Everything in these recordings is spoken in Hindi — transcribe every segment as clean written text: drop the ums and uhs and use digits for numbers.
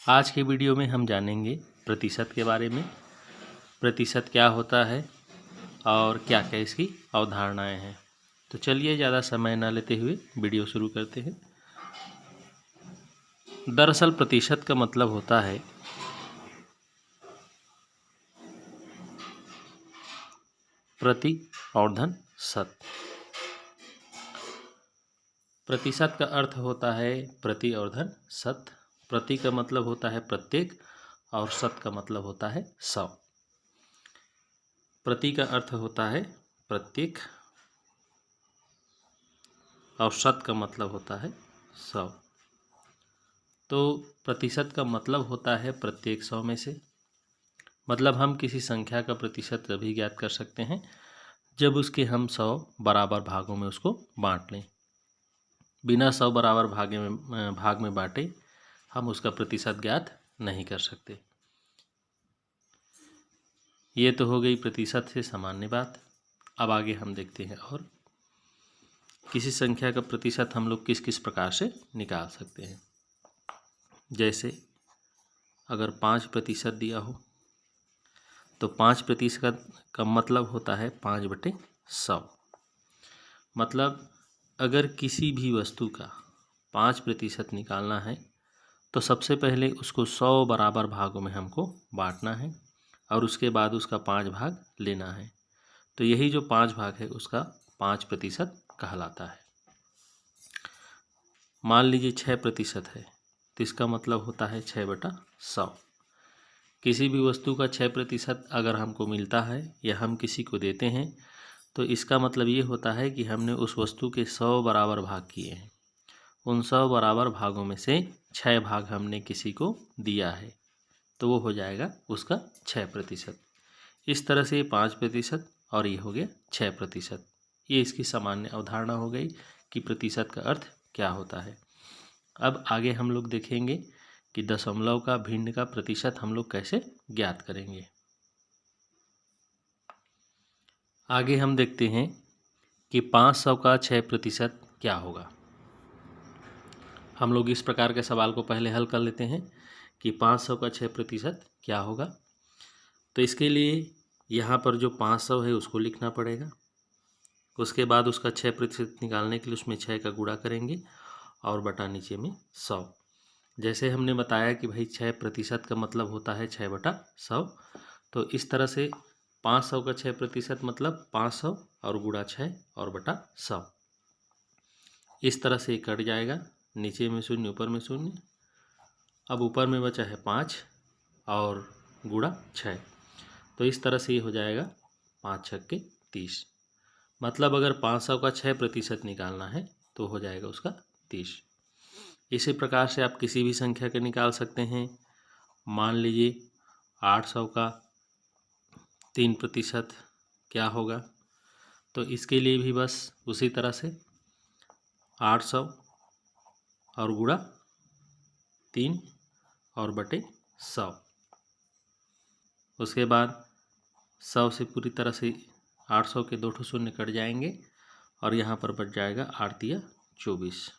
आज के वीडियो में हम जानेंगे प्रतिशत के बारे में। प्रतिशत क्या होता है और क्या क्या इसकी अवधारणाएं हैं। तो चलिए ज़्यादा समय न लेते हुए वीडियो शुरू करते हैं। दरअसल प्रतिशत का मतलब होता है प्रति और धन शत। प्रतिशत का अर्थ होता है प्रति और धन शत। प्रति का मतलब होता है प्रत्येक और शत का मतलब होता है 100। प्रति का अर्थ होता है प्रत्येक और शत का मतलब होता है 100। तो प्रतिशत का मतलब होता है प्रत्येक 100 में से। मतलब हम किसी संख्या का प्रतिशत तभी ज्ञात कर सकते हैं जब उसके हम 100 बराबर भागों में उसको बांट लें। बिना 100 बराबर भाग में बांटे हम उसका प्रतिशत ज्ञात नहीं कर सकते। ये तो हो गई प्रतिशत से सामान्य बात। अब आगे हम देखते हैं और किसी संख्या का प्रतिशत हम लोग किस किस प्रकार से निकाल सकते हैं। जैसे अगर 5% दिया हो तो 5% का मतलब होता है 5/100। मतलब अगर किसी भी वस्तु का 5% निकालना है तो सबसे पहले उसको 100 बराबर भागों में हमको बांटना है और उसके बाद उसका 5 भाग लेना है। तो यही जो 5 भाग है उसका 5% कहलाता है। मान लीजिए 6% है तो इसका मतलब होता है 6/100। किसी भी वस्तु का 6% अगर हमको मिलता है या हम किसी को देते हैं तो इसका मतलब ये होता है कि हमने उस वस्तु के 100 बराबर भाग किए हैं। उन 100 बराबर भागों में से 6 भाग हमने किसी को दिया है तो वो हो जाएगा उसका 6%। इस तरह से ये 5% और ये हो गया 6%। ये इसकी सामान्य अवधारणा हो गई कि प्रतिशत का अर्थ क्या होता है। अब आगे हम लोग देखेंगे कि दशमलव का भिन्न का प्रतिशत हम लोग कैसे ज्ञात करेंगे। आगे हम देखते हैं कि 500 का 6% क्या होगा। हम लोग इस प्रकार के सवाल को पहले हल कर लेते हैं कि 500 का 6% क्या होगा। तो इसके लिए यहाँ पर जो 500 है उसको लिखना पड़ेगा। उसके बाद उसका 6% निकालने के लिए उसमें 6 का गुणा करेंगे और बटा नीचे में 100। जैसे हमने बताया कि भाई 6% का मतलब होता है 6/100। तो इस तरह से 500 का 6% मतलब 500 और गुणा 6 और बटा 100। इस तरह से कट जाएगा, नीचे में 0 ऊपर में 0। अब ऊपर में बचा है 5 और गुणा 6। तो इस तरह से ये हो जाएगा 5×6 = 30। मतलब अगर 500 का 6% निकालना है तो हो जाएगा उसका 30। इसी प्रकार से आप किसी भी संख्या के निकाल सकते हैं। मान लीजिए 800 का 3% क्या होगा। तो इसके लिए भी बस उसी तरह से 800 और गुणा 3 और बटे 100। उसके बाद 100 से पूरी तरह से 800 के 2 शून्य कट जाएंगे और यहाँ पर बच जाएगा 8 × 24।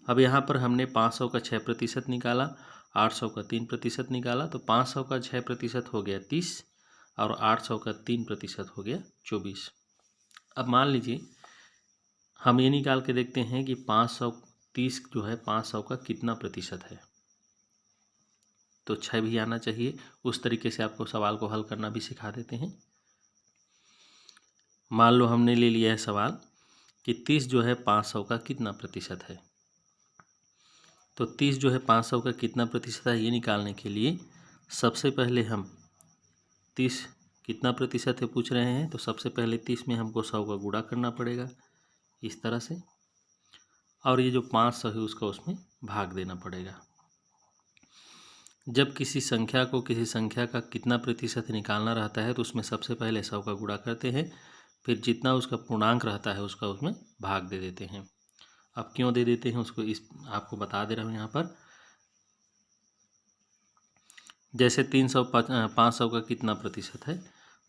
अब यहाँ पर हमने 500 का 6% निकाला, 800 का 3% निकाला। तो 500 का 6% हो गया 30 और 800 का 3% हो गया 24। अब मान लीजिए हम ये निकाल के देखते हैं कि 530 जो है 500 का कितना प्रतिशत है। तो 6 भी आना चाहिए। उस तरीके से आपको सवाल को हल करना भी सिखा देते हैं। मान लो हमने ले लिया है सवाल कि 30 जो है 500 का कितना प्रतिशत है। तो 30 जो है 500 का कितना प्रतिशत है ये निकालने के लिए सबसे पहले हम 30 कितना प्रतिशत है पूछ रहे हैं। तो सबसे पहले 30 में हमको 100 का गुणा करना पड़ेगा इस तरह से, और ये जो 500 है उसका उसमें भाग देना पड़ेगा। जब किसी संख्या को किसी संख्या का कितना प्रतिशत निकालना रहता है तो उसमें सबसे पहले 100 का गुणा करते हैं, फिर जितना उसका पूर्णांक रहता है उसका उसमें भाग दे देते हैं। अब क्यों दे देते हैं उसको इस आपको बता दे रहा हूँ यहाँ पर। जैसे 500 का कितना प्रतिशत है,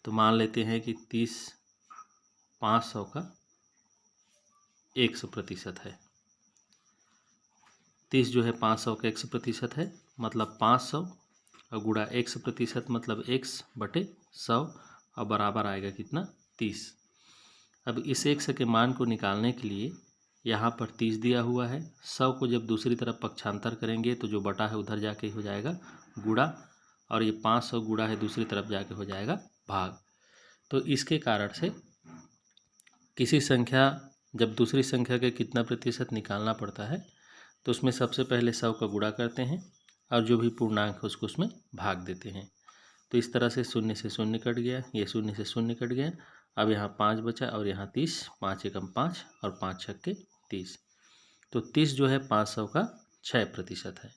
तो मान लेते हैं कि 30 500 का 100% है। 30 जो है 500 का 100% है। मतलब 500 और गुणा x प्रतिशत मतलब x बटे 100 और बराबर आएगा कितना 30। अब इस x के मान को निकालने के लिए यहाँ पर 30 दिया हुआ है, 100 को जब दूसरी तरफ पक्षांतर करेंगे तो जो बटा है उधर जाके हो जाएगा गुणा, और ये 500 गुणा है दूसरी तरफ जाके हो जाएगा भाग। तो इसके कारण से किसी संख्या जब दूसरी संख्या के कितना प्रतिशत निकालना पड़ता है तो उसमें सबसे पहले 100 का गुणा करते हैं और जो भी पूर्णांक है उसको उसमें भाग देते हैं। तो इस तरह से 0 से 0 कट गया, ये 0 से 0 कट गया। अब यहाँ 5 बचा और यहाँ 30, 5 एकम 5 और 5 छक्के 30। तो 30 जो है 500 का 6% है।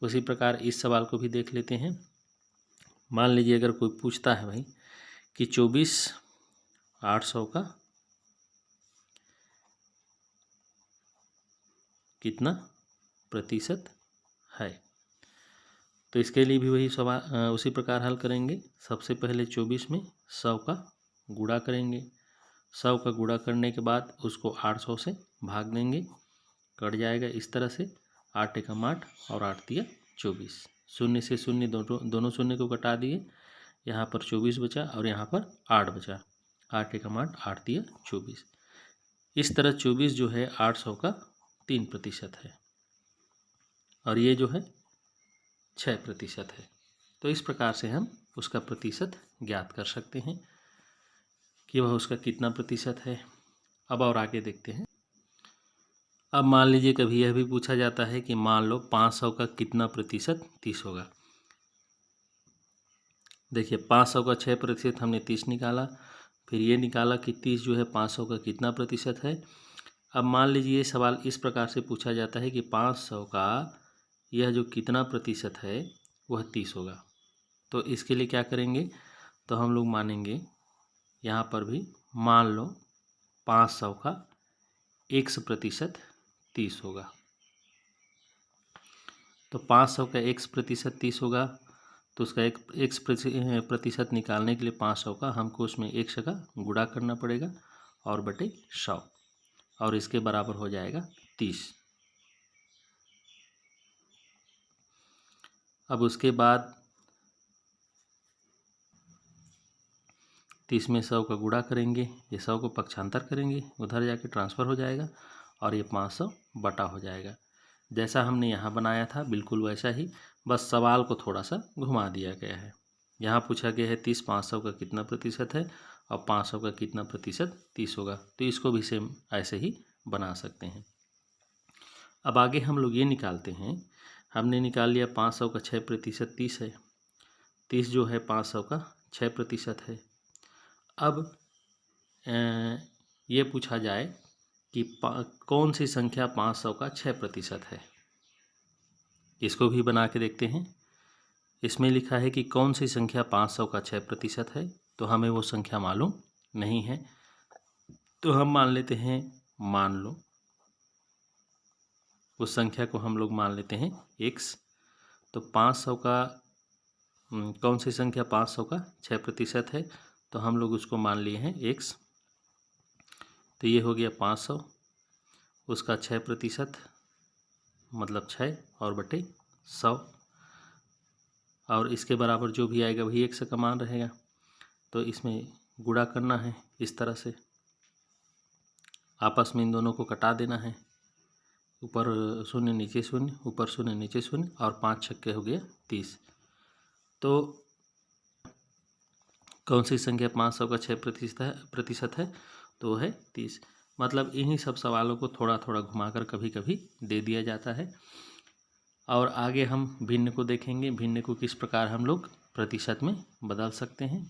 उसी प्रकार इस सवाल को भी देख लेते हैं। मान लीजिए अगर कोई पूछता है भाई कि 24 800 का कितना प्रतिशत है, तो इसके लिए भी वही सवाल उसी प्रकार हल करेंगे। सबसे पहले 24 में 100 का गुणा करेंगे, 100 का गुणा करने के बाद उसको 800 से भाग देंगे, कट जाएगा इस तरह से 8 एकम 8 और 8 दिया 24। 0 से 0 दोनों शून्य को कटा दिए, यहाँ पर 24 बचा और यहाँ पर 8 बचा, 8 एकम 8 8 दिया 24। इस तरह 24 जो है 800 का 3% है और ये जो है 6% है। तो इस प्रकार से हम उसका प्रतिशत ज्ञात कर सकते हैं कि वह उसका कितना प्रतिशत है। अब और आगे देखते हैं। अब मान लीजिए कभी यह भी पूछा जाता है कि मान लो 500 का कितना प्रतिशत 30 होगा। देखिए 500 का 6% हमने 30 निकाला, फिर ये निकाला कि 30 जो है 500 का कितना प्रतिशत है। अब मान लीजिए ये सवाल इस प्रकार से पूछा जाता है कि 500 का यह जो कितना प्रतिशत है वह 30 होगा। तो इसके लिए क्या करेंगे, तो हम लोग मानेंगे यहाँ पर भी मान लो 500 का x% 30 होगा। तो 500 का x% 30 होगा, तो उसका x% निकालने के लिए 500 का हमको उसमें x का गुणा करना पड़ेगा और बटे 100 और इसके बराबर हो जाएगा 30। अब उसके बाद 30 में 100 का गुणा करेंगे, ये 100 को पक्षांतर करेंगे, उधर जाके ट्रांसफ़र हो जाएगा और ये 500 बटा हो जाएगा। जैसा हमने यहाँ बनाया था बिल्कुल वैसा ही, बस सवाल को थोड़ा सा घुमा दिया गया है। यहाँ पूछा गया है 30 500 का कितना प्रतिशत है और 500 का कितना प्रतिशत 30 होगा, तो इसको भी सेम ऐसे ही बना सकते हैं। अब आगे हम लोग ये निकालते हैं, हमने निकाल लिया 500 का 6% 30 है, 30 जो है 500 का 6% है। अब ये पूछा जाए कि कौन सी संख्या 500 का 6% है, इसको भी बना के देखते हैं। इसमें लिखा है कि कौन सी संख्या 500 का 6% है, तो हमें वो संख्या मालूम नहीं है, तो हम मान लेते हैं, मान लो उस संख्या को हम लोग मान लेते हैं x। तो 500 का कौन सी संख्या 500 का 6% है, तो हम लोग उसको मान लिए हैं x। तो ये हो गया 500, उसका 6% मतलब 6 और बटे 100 और इसके बराबर जो भी आएगा वही x का मान रहेगा। तो इसमें गुणा करना है, इस तरह से आपस में इन दोनों को कटा देना है, ऊपर 0 नीचे 0, ऊपर 0 नीचे 0 और 5 छक्के हो गया 30। तो कौन सी संख्या 500 का 6% है, तो वो है 30। मतलब इन्हीं सब सवालों को थोड़ा थोड़ा घुमाकर कभी कभी दे दिया जाता है। और आगे हम भिन्न को देखेंगे, भिन्न को किस प्रकार हम लोग प्रतिशत में बदल सकते हैं।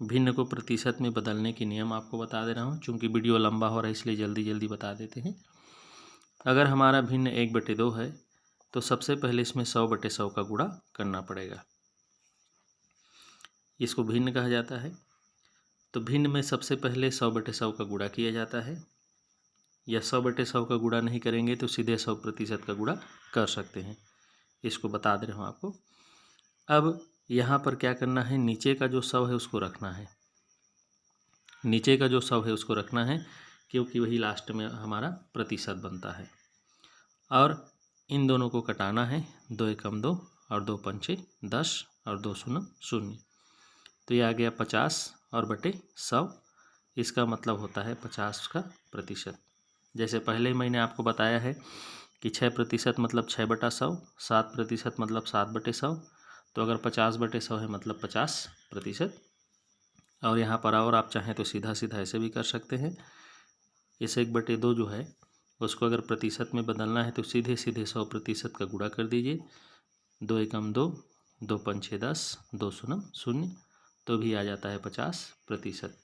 भिन्न को प्रतिशत में बदलने के नियम आपको बता दे रहा हूँ, चूँकि वीडियो लंबा हो रहा है इसलिए जल्दी जल्दी बता देते हैं। अगर हमारा भिन्न 1/2 है तो सबसे पहले इसमें 100/100 का गुणा करना पड़ेगा, इसको भिन्न कहा जाता है। तो भिन्न में सबसे पहले 100/100 का गुणा किया जाता है, या 100/100 का गुणा नहीं करेंगे तो सीधे 100% का गुणा कर सकते हैं, इसको बता दे रहा हूँ आपको। अब यहाँ पर क्या करना है, नीचे का जो 100 है उसको रखना है, नीचे का जो 100 है उसको रखना है, क्योंकि वही लास्ट में हमारा प्रतिशत बनता है। और इन दोनों को कटाना है, 2 एकम 2 और 2 पंचे 10 और 2 शून्य 0। तो ये आ गया 50 और बटे 100। इसका मतलब होता है 50 का प्रतिशत। जैसे पहले ही मैंने आपको बताया है कि 6% मतलब 6/100, 7% मतलब 7/100। तो अगर 50/100 है मतलब 50%। और यहाँ पर और आप चाहें तो सीधा सीधा ऐसे भी कर सकते हैं। इस 1/2 जो है उसको अगर प्रतिशत में बदलना है तो सीधे सीधे 100% का गुणा कर दीजिए। 2 एकम 2, 2 पंचे 10, 2 शून्य 0, तो भी आ जाता है 50%।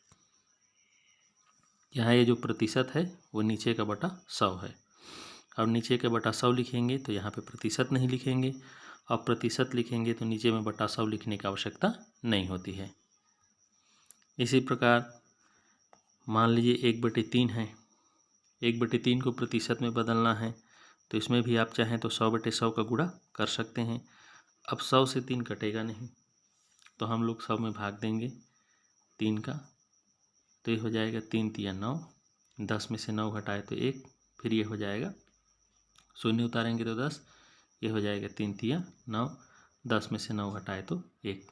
यहाँ ये जो प्रतिशत है वो नीचे का बटा 100 है। और नीचे का बटा 100 लिखेंगे तो यहाँ पे प्रतिशत नहीं लिखेंगे, और प्रतिशत लिखेंगे तो नीचे में बटा 100 लिखने की आवश्यकता नहीं होती है। इसी प्रकार मान लीजिए 1/3 है, 1/3 को प्रतिशत में बदलना है तो इसमें भी आप चाहें तो 100/100 का गुणा कर सकते हैं। अब 100 से 3 कटेगा नहीं, तो हम लोग 100 में भाग देंगे 3 का, तो ये हो जाएगा 3 तिया 9, 10 में से 9 घटाए तो 1, फिर ये हो जाएगा 0 उतारेंगे तो 10, ये हो जाएगा 3 तिया 9, 10 में से 9 घटाए तो 1।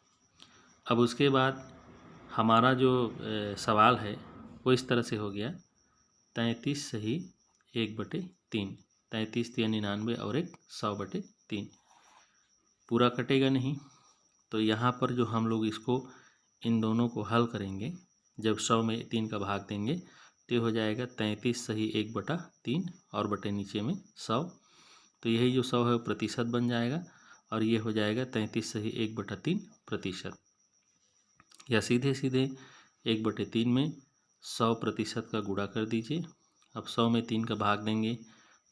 अब उसके बाद हमारा जो सवाल है वो इस तरह से हो गया, 33 सही 1/3, 33 तिया 99 और 1 100/3। पूरा कटेगा नहीं, तो यहाँ पर जो हम लोग इसको इन दोनों को हल करेंगे, जब 100 में 3 का भाग देंगे तो ये हो जाएगा 33 सही 1/3 और बटे नीचे में 100। तो यही जो 100 है वो प्रतिशत बन जाएगा, और ये हो जाएगा 33 सही 1/3%। या सीधे सीधे 1/3 में 100% का गुणा कर दीजिए। अब 100 में 3 का भाग देंगे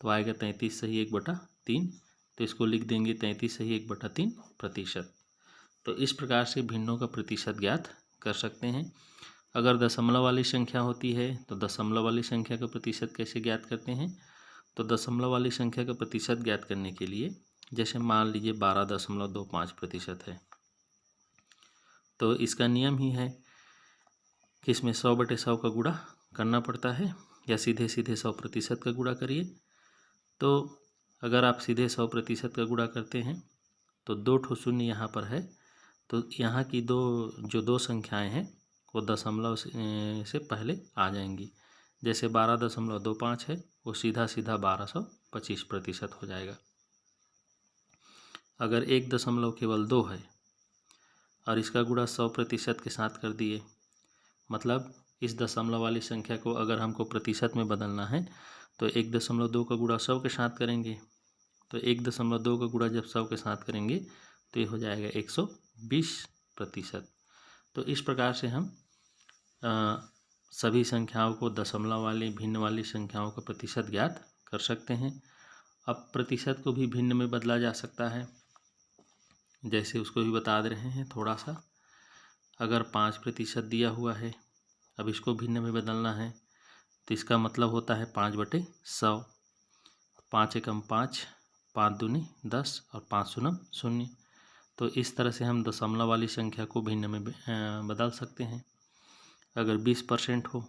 तो आएगा 33 सही 1/3, तो इसको लिख देंगे 33 सही 1/3%। तो इस प्रकार से भिन्नों का प्रतिशत ज्ञात कर सकते हैं। अगर दशमलव वाली संख्या होती है तो दशमलव वाली संख्या का प्रतिशत कैसे ज्ञात करते हैं, तो दशमलव वाली संख्या का प्रतिशत ज्ञात करने के लिए जैसे मान लीजिए 12.25% है, तो इसका नियम ही है कि इसमें 100/100 का गुणा करना पड़ता है, या सीधे सीधे 100% का गुणा करिए। तो अगर आप सीधे 100% का गुणा करते हैं तो 2 ठो शून्य यहाँ पर है, तो यहाँ की दो संख्याएं हैं वो दशमलव से पहले आ जाएंगी। जैसे 12.25 है वो सीधा सीधा 1225% हो जाएगा। अगर 1 केवल 2 है और इसका गुणा 100% के साथ कर दिए, मतलब इस दशमलव वाली संख्या को अगर हमको प्रतिशत में बदलना है तो 1.2 का गुणा 100 के साथ करेंगे, तो 1.2 का गुणा जब 100 के साथ करेंगे तो ये हो जाएगा 120%। तो इस प्रकार से हम सभी संख्याओं को दशमलव वाली भिन्न वाली संख्याओं का प्रतिशत ज्ञात कर सकते हैं। अब प्रतिशत को भी भिन्न में बदला जा सकता है, जैसे उसको भी बता दे रहे हैं थोड़ा सा। अगर 5% दिया हुआ है, अब इसको भिन्न में बदलना है तो इसका मतलब होता है 5/100। 5 एकम 5, 5 दूनी 10 और 5 शून्य 0। तो इस तरह से हम दशमलव वाली संख्या को भिन्न में बदल सकते हैं। अगर 20% हो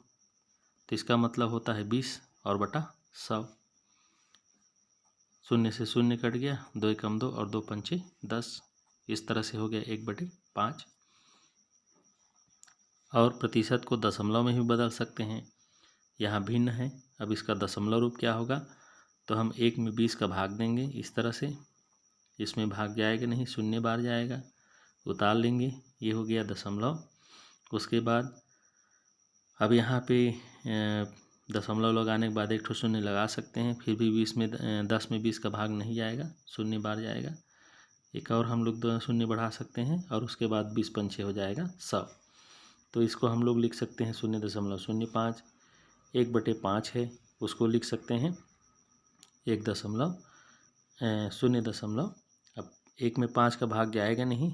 तो इसका मतलब होता है 20 और बटा 100। 0 से 0 कट गया, 2 एकम 2 और 2 पंचे 10। इस तरह से हो गया 1/5। और प्रतिशत को दशमलव में भी बदल सकते हैं। यहाँ भिन्न है, अब इसका दशमलव रूप क्या होगा, तो हम 1 में 20 का भाग देंगे इस तरह से, इसमें भाग जाएगा नहीं, 0 बार जाएगा, उतार लेंगे, ये हो गया दशमलव। उसके बाद अब यहाँ पे दशमलव लगाने के बाद 1 ठो शून्य लगा सकते हैं, फिर भी 10 में 20 का भाग नहीं जाएगा, 0 बार जाएगा। एक और हम लोग 2 शून्य बढ़ा सकते हैं और उसके बाद 20 पंचे हो जाएगा 100। तो इसको हम लोग लिख सकते हैं 0.05। 1/5 है उसको लिख सकते हैं 1.0। अब 1 में 5 का भाग जाएगा नहीं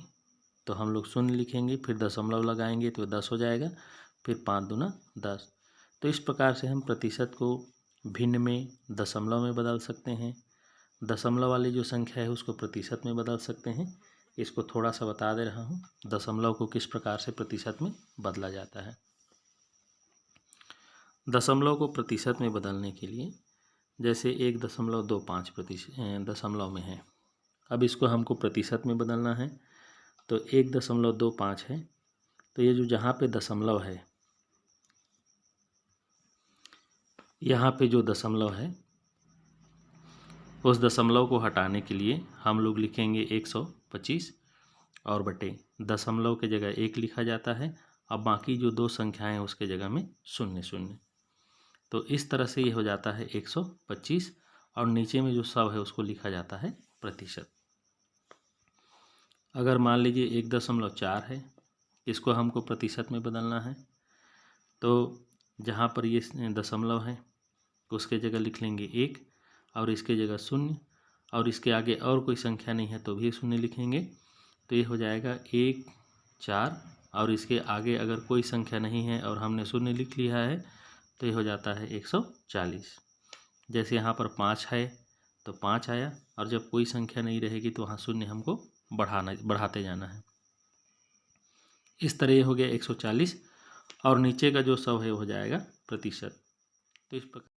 तो हम लोग 0 लिखेंगे, फिर दशमलव लगाएंगे तो 10 हो जाएगा, फिर 5 दूना 10। तो इस प्रकार से हम प्रतिशत को भिन्न में दशमलव में बदल सकते हैं। दशमलव वाली जो संख्या है उसको प्रतिशत में बदल सकते हैं। इसको थोड़ा सा बता दे रहा हूँ दशमलव को किस प्रकार से प्रतिशत में बदला जाता है। दशमलव को प्रतिशत में बदलने के लिए जैसे 1.25 दशमलव में है। अब इसको हमको प्रतिशत में बदलना है, तो 1.25 है, तो ये जो जहाँ पे दशमलव है, यहाँ पे जो दशमलव है उस दशमलव को हटाने के लिए हम लोग लिखेंगे 125 और बटे दशमलव के जगह 1 लिखा जाता है। अब बाकी जो दो संख्याएं उसके जगह में 0 तो इस तरह से ये हो जाता है 125 और नीचे में जो 100 है उसको लिखा जाता है प्रतिशत। अगर मान लीजिए 1.4 है, इसको हमको प्रतिशत में बदलना है, तो जहाँ पर ये दशमलव है उसके जगह लिख लेंगे 1 और इसके जगह 0 और इसके आगे और कोई संख्या नहीं है तो भी 0 लिखेंगे, तो ये हो जाएगा 1 4 और इसके आगे अगर कोई संख्या नहीं है और हमने 0 लिख लिया है तो ये हो जाता है 140। जैसे यहाँ पर 5 है तो 5 आया और जब कोई संख्या नहीं रहेगी तो वहाँ 0 हमको बढ़ाते जाना है। इस तरह ये हो गया 140 और नीचे का जो 100 है हो जाएगा प्रतिशत। तो इस प्रकार